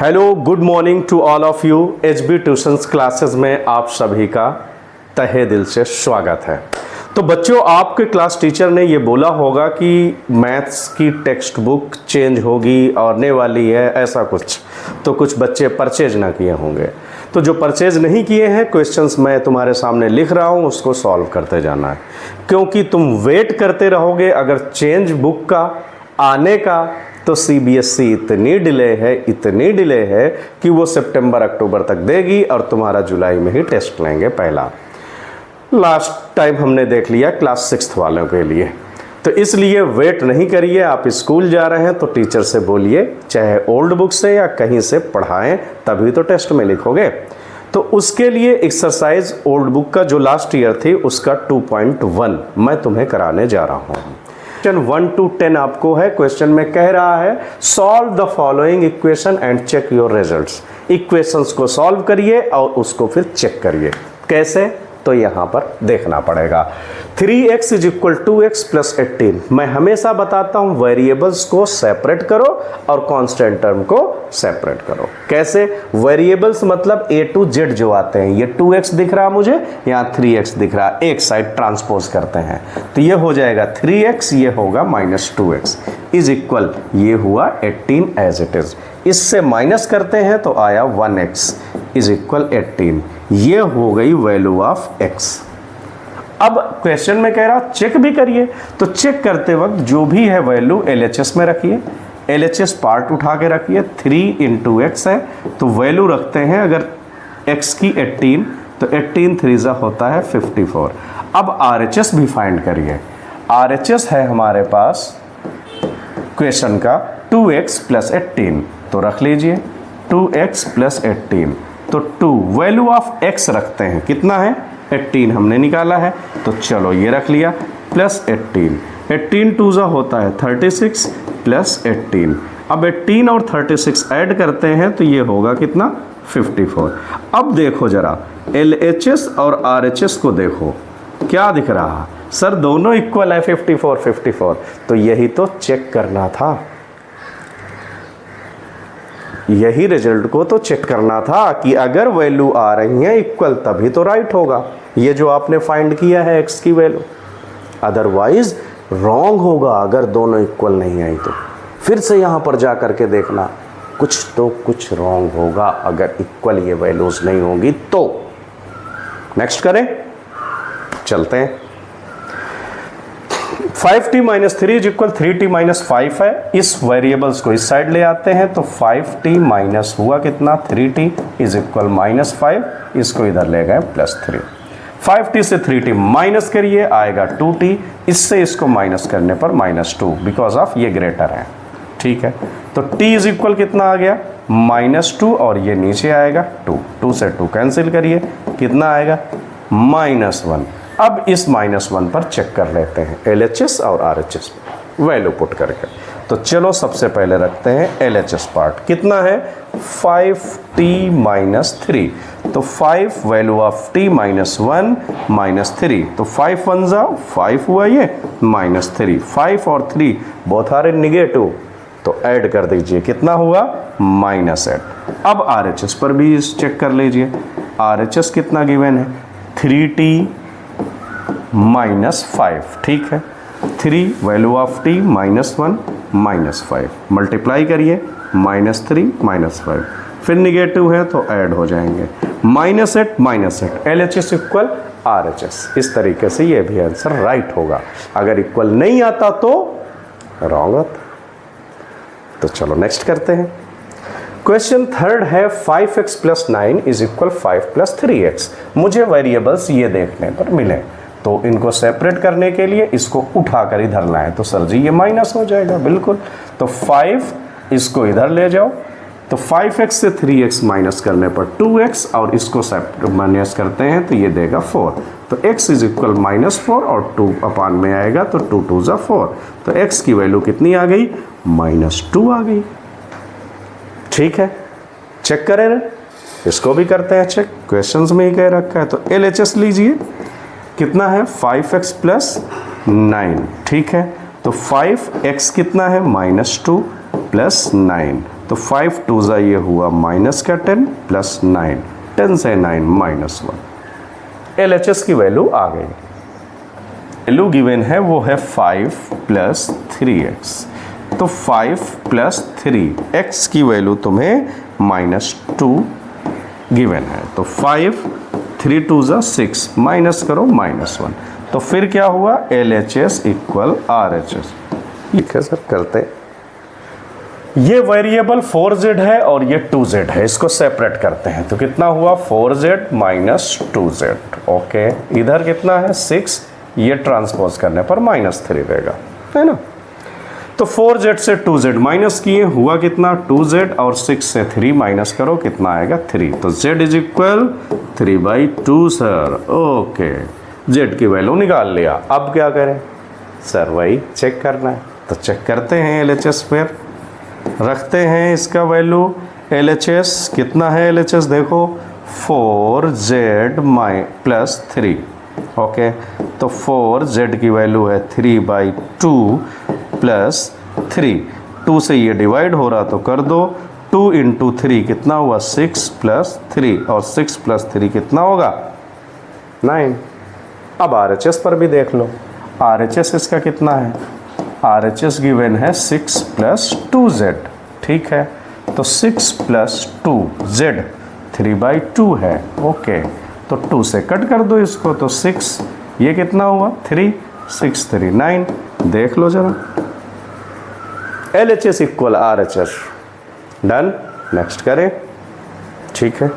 Hello, good morning to all of you. HB tuitions classes में आप सभी का तहे दिल से स्वागत है। तो बच्चों, आपके क्लास टीचर ने ये बोला होगा कि मैथ्स की टेक्स्ट बुक चेंज होगी आने वाली है, ऐसा कुछ। तो कुछ बच्चे परचेज ना किए होंगे। तो जो परचेज नहीं किए हैं, क्वेश्चंस मैं तुम्हारे सामने लिख रहा हूँ, उसको सॉल्व करते जाना है। क्योंकि तुम वेट करते रहोगे अगर चेंज बुक का आने का, तो CBSE इतनी डिले है कि वो सितंबर अक्टूबर तक देगी और तुम्हारा जुलाई में ही टेस्ट लेंगे पहला। लास्ट टाइम हमने देख लिया क्लास 6 वालों के लिए। तो इसलिए वेट नहीं करिए। आप स्कूल जा रहे हैं तो टीचर से बोलिए, चाहे ओल्ड बुक से या कहीं से पढ़ाएं, तभी तो टेस्ट में लिखोगे। तो उसके लिए एक्सरसाइज ओल्ड बुक का जो लास्ट ईयर थी उसका 2.1 मैं तुम्हें कराने जा रहा हूँ। क्वेश्चन 1 to 10 आपको है। क्वेश्चन में कह रहा है solve the following equation and check your results. Equations को सॉल्व करिए और उसको फिर चेक करिए। कैसे? तो यहाँ पर देखना पड़ेगा। 3x = 2x + 18। मैं हमेशा बताता हूँ वेरिएबल्स को सेपरेट करो और कांस्टेंट टर्म को सेपरेट करो। कैसे? वेरिएबल्स मतलब A to Z जो आते हैं। ये 2x दिख रहा मुझे, यहाँ 3x दिख रहा, एक साइड ट्रांसपोज करते हैं तो ये हो जाएगा 3x, ये होगा -2x = ये हुआ 18 एज इट इज। इससे माइनस करते हैं तो आया 1x = 18। ये हो गई वैल्यू ऑफ x। अब क्वेश्चन में कह रहा चेक भी करिए। तो चेक करते वक्त जो भी है वैल्यू LHS में रखिए। LHS पार्ट उठा के रखिए। 3 × x है तो वैल्यू रखते हैं अगर x की 18 तो 18 3 होता है 54। अब RHS भी फाइंड करिए। RHS है हमारे पास क्वेश्चन का 2x + 18, तो रख लीजिए 2x + 18। तो 2 वैल्यू ऑफ x रखते हैं, कितना है 18 हमने निकाला है, तो चलो ये रख लिया प्लस 18। 18 2 होता है 36 + 18। अब 18 और 36 ऐड करते हैं तो ये होगा कितना 54। अब देखो जरा LHS और RHS को देखो, क्या दिख रहा सर? दोनों इक्वल है 54। तो यही तो चेक करना था, यही रिजल्ट को तो चेक करना था कि अगर वैल्यू आ रही है इक्वल तभी तो राइट होगा ये जो आपने फाइंड किया है x की वैल्यू। अदरवाइज रॉन्ग होगा अगर दोनों इक्वल नहीं आई तो। फिर से यहाँ पर जा करके देखना, कुछ रॉन्ग होगा अगर इक्वल ये वैल्यूज नहीं होंगी तो। नेक्स्ट करें, चलते हैं। 5t - 3 = 3t - 5 है। इस वेरिएबल्स को इस साइड ले आते हैं तो 5t माइनस हुआ कितना 3t = -5। इसको इधर ले गए +3। 5t से 3t माइनस करिए, आएगा 2t। इससे इसको माइनस करने पर -2 बिकॉज ऑफ ये ग्रेटर है। ठीक है, तो t = कितना आ गया -2 और ये नीचे आएगा 2। 2 से 2 कैंसिल करिए, कितना आएगा -1। अब इस -1 पर चेक कर लेते हैं LHS और RHS वैल्यू पुट करके। तो चलो सबसे पहले रखते हैं LHS पार्ट, कितना है 5t - 3। तो 5 वैल्यू ऑफ t -1 -3, तो 5 1 5 हुआ, ये -3। 5 और 3 बोथ आर नेगेटिव, तो ऐड कर दीजिए, कितना हुआ -8। अब RHS पर भी चेक कर लीजिए। RHS कितना गिवन है 3t -5। ठीक है, 3 वैल्यू ऑफ t -1 -5 मल्टीप्लाई करिए, -3 -5, फिर निगेटिव है तो ऐड हो जाएंगे -8 LHS = RHS। इस तरीके से ये भी आंसर राइट होगा। अगर इक्वल नहीं आता तो रॉन्ग आता। तो चलो नेक्स्ट करते हैं। क्वेश्चन 3 है 5x + 9 = 5 + 3x। मुझे वेरिएबल्स ये देखने पर मिले तो इनको सेपरेट करने के लिए इसको उठाकर इधर लाएं तो सर जी ये माइनस हो जाएगा। बिल्कुल, तो 5 इसको इधर ले जाओ, तो 5x से 3x माइनस करने पर 2x और इसको माइनस करते हैं तो ये देगा 4। तो x = -4 और 2 अपान में आएगा तो 2 2 4। तो x की वैल्यू कितनी आ गई -2 आ गई। ठीक है, चेक करें, इसको भी करते हैं चेक, क्वेश्चंस में ही कह रखा है। तो LHS लीजिए, कितना है 5x + 9। ठीक है, तो 5x कितना है -2 + 9, तो 5 2 ज़ा ये हुआ माइनस का 10 प्लस 9, 10 से 9 माइनस 1। LHS की वैल्यू आ गई। वैल्यू गिवन है वो है 5 प्लस 3x। तो 5 प्लस 3x की वैल्यू तुम्हें -2 गिवन है। तो 5 3 2 ज़ा 6, माइनस करो -1। तो फिर क्या हुआ, LHS इक्वल RHS। ठीक है सर, करते। ये वेरिएबल 4z है और ये 2z है, इसको सेपरेट करते हैं। तो कितना हुआ 4z माइनस 2z। ओके, इधर कितना है 6, ये ट्रांसपोज करने पर -3 रहेगा, है ना। तो 4z से 2z माइनस किए, हुआ कितना 2z, और 6 से 3 माइनस करो, कितना आएगा 3। तो z is equal 3/2 sir. Okay, z की वैल्यू निकाल लिया। अब क्या करें सर, वही चेक करना है। तो चेक करते हैं LHS, फिर रखते हैं इसका वैल्यू। LHS कितना है, LHS देखो 4z प्लस 3। ओके, तो 4z की वैल्यू है 3/2 प्लस 3। 2 से ये डिवाइड हो रहा तो कर दो, 2 × 3 कितना हुआ 6 प्लस 3, और 6 प्लस 3 कितना होगा 9। अब RHS पर भी देख लो, RHS इसका कितना है, RHS गिवन है 6 प्लस 2z। ठीक है, तो 6 प्लस 2z 3/2 है। ओके, तो 2 से कट कर दो इसको, तो 6, ये कितना हुआ 3, 6 3 9। देख लो जरा, LHS equal RHS। Done, next करें। ठीक है,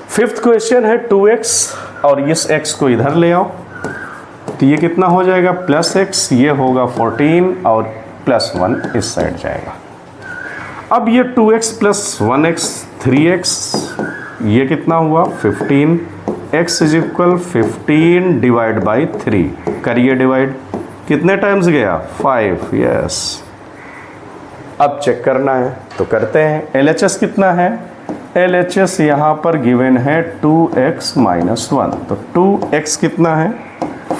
फिफ्थ क्वेश्चन है 2x, और इस x को इधर ले आओ, तो ये कितना हो जाएगा +x, ये होगा 14, और +1 इस साइड जाएगा। अब ये 2x प्लस 1x 3x, ये कितना हुआ 15, x is equal 15 divide by 3। करिए डिवाइड, कितने टाइम्स गया 5। यस, अब चेक करना है तो करते हैं। LHS कितना है, LHS यहाँ पर गिवन है 2x माइनस 1। तो 2x कितना है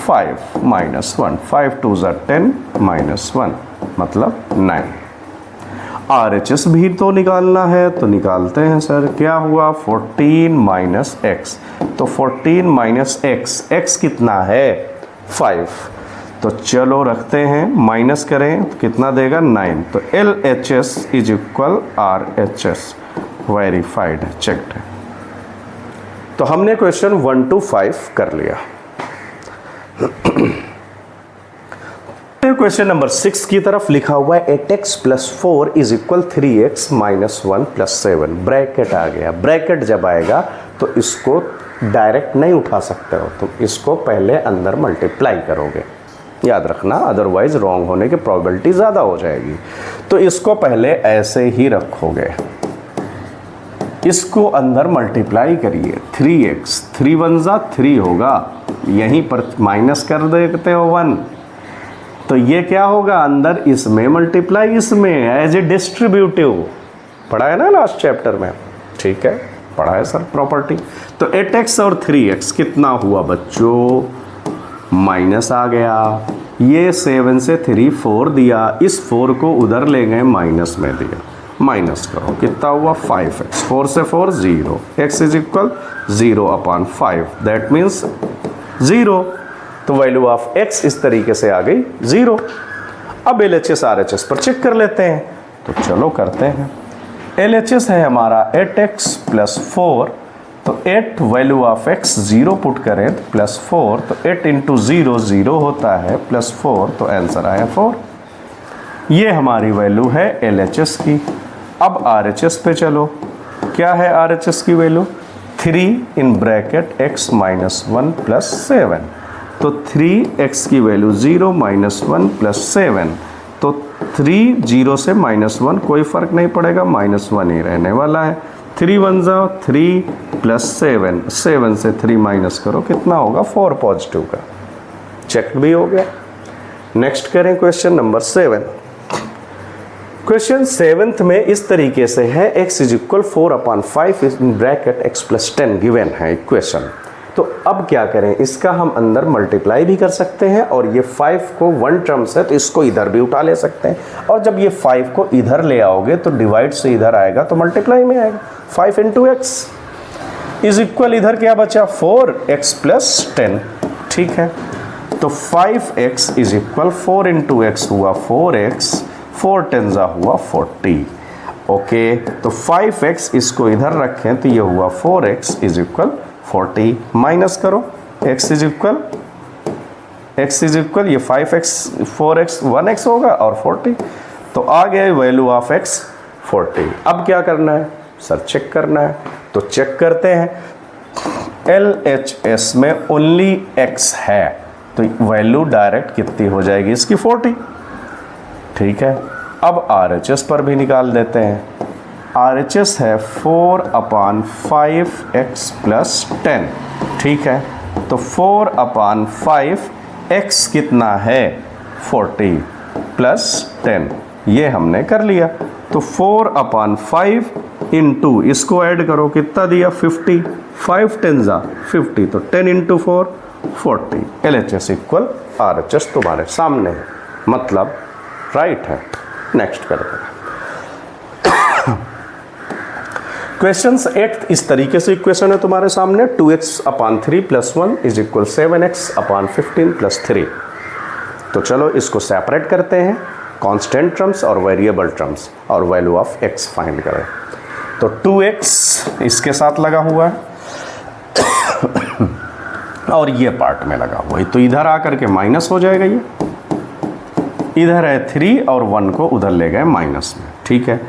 5 माइनस 1, 5 2 ज़ा 10 माइनस 1 मतलब 9। RHS भी तो निकालना है, तो निकालते हैं सर। क्या हुआ 14 माइनस x, तो 14 माइनस x कितना है 5। तो चलो रखते हैं, माइनस करें तो कितना देगा 9। तो LHS is equal RHS, verified है, चेक्ड है। तो हमने क्वेश्चन 1 to 5 कर लिया। क्वेश्चन नंबर 6 की तरफ लिखा हुआ है 8x plus 4 is equal 3x minus 1 plus 7। Bracket आ गया। ब्रैकेट जब आएगा तो इसको डायरेक्ट नहीं उठा सकते हो, तुम इसको पहले अंदर मल्टीप्लाई करोगे, याद रखना, अदरवाइज रॉन्ग होने की प्रोबेबिलिटी ज़्यादा हो जाएगी। तो इसको पहले ऐसे ही रखोगे, इसको अंदर मल्टीप्लाई करिए। 3x 3 1 ज़ा 3 होगा, यहीं पर माइनस कर देते हो 1, तो ये क्या होगा अंदर इसमें मल्टीप्लाई इसमें, एज ए डिस्ट्रीब्यूटिव। पढ़ा है ना लास्ट चैप्टर में, ठीक है, पढ़ा है सर प्रॉपर्टी। तो 8x और 3x कितना हुआ बच्चों, माइनस आ गया। ये 7 से 3 4 दिया, इस 4 को उधर ले गए माइनस में दिया, माइनस करो कितना हुआ 5x, 4 से 4 0, x is equal 0/5, that means 0। तो वैल्यू ऑफ x इस तरीके से आ गई 0। अब LHS RHS पर चेक कर लेते हैं, तो चलो करते हैं। LHS है हमारा 8x प्लस 4, तो 8 वैल्यू ऑफ x 0 पुट करें तो प्लस 4, तो 8 इंटू 0 0 होता है, प्लस 4, तो आंसर आया 4। ये हमारी वैल्यू है LHS की। अब RHS पे चलो, क्या है RHS की value 3 in bracket x minus 1 plus 7। तो 3x की वैल्यू 0 माइनस 1 प्लस 7, तो 3 0 से -1 कोई फ़र्क नहीं पड़ेगा, -1 ही रहने वाला है। 3 1 ज़ा 3 प्लस 7, 7 से 3 माइनस करो कितना होगा 4 पॉजिटिव का, चेक भी हो गया। नेक्स्ट करें क्वेश्चन नंबर 7। क्वेश्चन 7th में इस तरीके से है, x is equal 4/5 in bracket x plus 10 given है इक्वेशन। तो अब क्या करें, इसका हम अंदर मल्टीप्लाई भी कर सकते हैं और ये 5 को 1 टर्म्स है तो इसको इधर भी उठा ले सकते हैं। और जब ये 5 को इधर ले आओगे तो डिवाइड से इधर आएगा तो मल्टीप्लाई में आएगा। 5 इंटू एक्स इज इक्वल, इधर क्या बचा 4x प्लस 10, ठीक है। तो 5x is equal 4 into x हुआ 4x, 4 टेंजा हुआ 40। ओके, तो 5x इसको इधर रखें तो ये हुआ 4x इज इक्वल 40। माइनस करो, x इज इक्वल ये 5x 4x 1x होगा और 40, तो आ गया वैल्यू ऑफ x 40। अब क्या करना है सर, चेक करना है, तो चेक करते हैं। LHS में ओनली x है तो वैल्यू डायरेक्ट कितनी हो जाएगी इसकी 40, ठीक है। अब RHS पर भी निकाल देते हैं। RHS है 4/5x प्लस 10, ठीक है। तो 4/5 x कितना है 40 प्लस 10, ये हमने कर लिया। तो 4/5 इंटू इसको ऐड करो, कितना दिया 50, 5 टेंजा 50, तो 10 इंटू 4 40। LHS इक्वल RHS तुम्हारे सामने है, मतलब राइट है। नेक्स्ट करते हैं क्वेश्चन 8। इस तरीके से इक्वेशन है तुम्हारे सामने, 2x/3 plus 1 is equal 7x/15 plus 3। तो चलो इसको सेपरेट करते हैं, कांस्टेंट टर्म्स और वेरिएबल टर्म्स, और वैल्यू ऑफ x फाइंड करें। तो 2x इसके साथ लगा हुआ है और ये पार्ट में लगा हुआ है, तो इधर आकर के माइनस हो जाएगा। ये इधर है 3 और 1 को उधर ले गए माइनस में, ठीक है।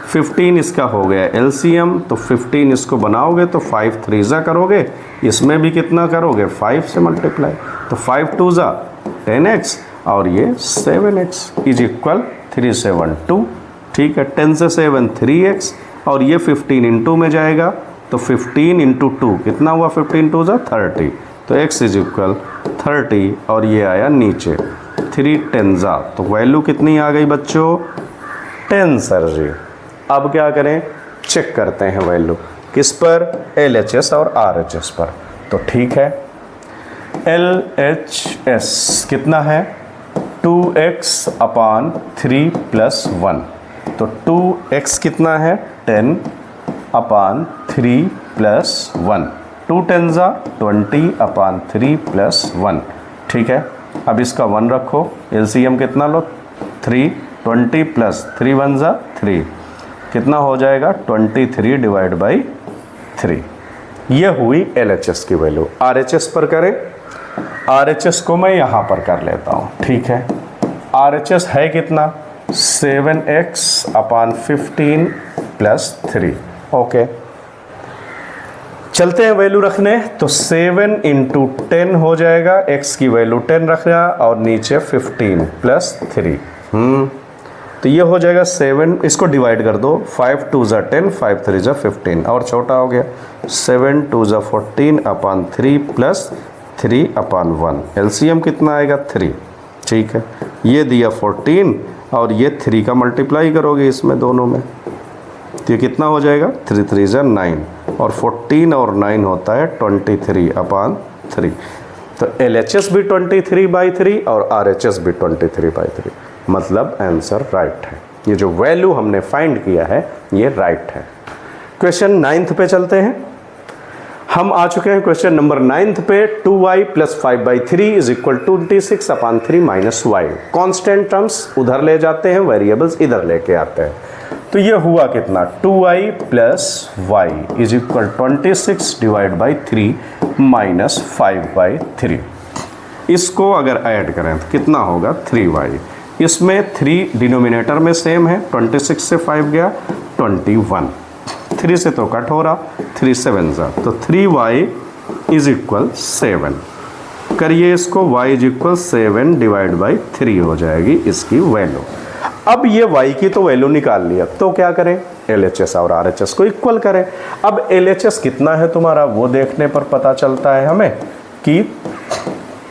15 इसका हो गया एलसीएम, तो 15 इसको बनाओगे तो 5 3 करोगे, इसमें भी कितना करोगे 5 से मल्टीप्लाई, तो 5 2 10x और ये 7x इज इक्वल 3 7 2, ठीक है। 10 से 7 3x और ये 15 इंटू में जाएगा, तो 15 इंटू 2 कितना हुआ 15 2 30, तो x इज इक्वल 30 और ये आया नीचे 3 10 तो वैल्यू कितनी आ गई बच्चों 10 सर जी। अब क्या करें, चेक करते हैं वैल्यू किस पर, LHS और RHS पर। तो ठीक है, LHS कितना है 2x/3 प्लस 1, तो 2x कितना है 10/3 प्लस 1, 2 10 20/3 प्लस 1, ठीक है। अब इसका 1 रखो, LCM कितना लो 3, 20 प्लस 3 1 3, कितना हो जाएगा 23 डिवाइड बाई 3। ये हुई LHS की वैल्यू। RHS पर करें, RHS को मैं यहाँ पर कर लेता हूँ, ठीक है। RHS है कितना 7x/15 प्लस 3, ओके। चलते हैं वैल्यू रखने, तो 7 इंटू 10 हो जाएगा, x की वैल्यू 10 रखना और नीचे 15 प्लस 3, तो ये हो जाएगा 7, इसको डिवाइड कर दो, 5 2 10 5 3 15 और छोटा हो गया 7 2 14/3 प्लस 3/1, LCM कितना आएगा 3, ठीक है। ये दिया 14 और ये 3 का मल्टीप्लाई करोगे इसमें दोनों में, तो ये कितना हो जाएगा 3 3 9 और 14 और 9 होता है 23/3। तो LHS भी 23/3 और RHS भी 23/3, मतलब आंसर राइट है। ये जो वैल्यू हमने फाइंड किया है ये राइट है। क्वेश्चन 9 पे चलते हैं। हम आ चुके हैं क्वेश्चन नंबर 9 पे। 2y plus 5/3 is equal 26/3 minus Y. Constant terms उधर ले जाते हैं, वेरिएबल्स इधर लेके आते हैं। तो ये हुआ कितना 2y plus Y is equal 26 divide by 3 minus 5/3। इसको अगर ऐड करें तो कितना होगा 3y। इसमें 3 डिनोमिनेटर में सेम है, 26 से 5 गया 21, 3 से तो कट हो रहा, 3 7 तो 3y इज इक्वल 7। करिए इसको, y is equal 7 divide by 3 हो जाएगी इसकी वैल्यू। अब ये y की तो वैल्यू निकाल लिया, तो क्या करें LHS और RHS को इक्वल करें। अब LHS कितना है तुम्हारा वो देखने पर पता चलता है हमें कि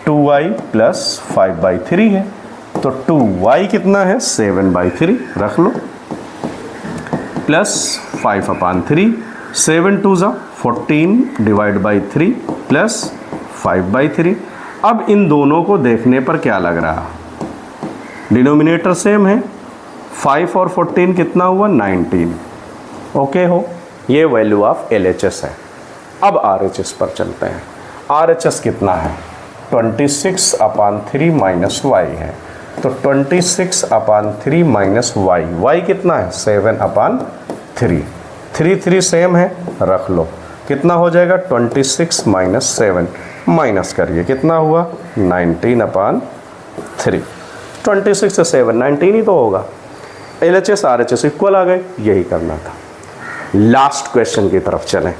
2y प्लस 5/3 है, तो 2y कितना है 7/3 रख लो, प्लस 5/3, 7 2 ज़ा 14 डिवाइड बाई 3 प्लस 5/3। अब इन दोनों को देखने पर क्या लग रहा, डिनोमिनेटर सेम है, 5 और 14 कितना हुआ 19। ओके हो, ये वैल्यू ऑफ LHS है। अब RHS पर चलते हैं। RHS कितना है, 26/3 माइनस y है, तो 26/3 माइनस y कितना है 7/3। 3 सेम है, रख लो, कितना हो जाएगा 26 माइनस 7, माइनस करिए कितना हुआ 19/3। 26 से 7 19 ही तो होगा। LHS RHS इक्वल आ गए, यही करना था। लास्ट क्वेश्चन की तरफ चलें।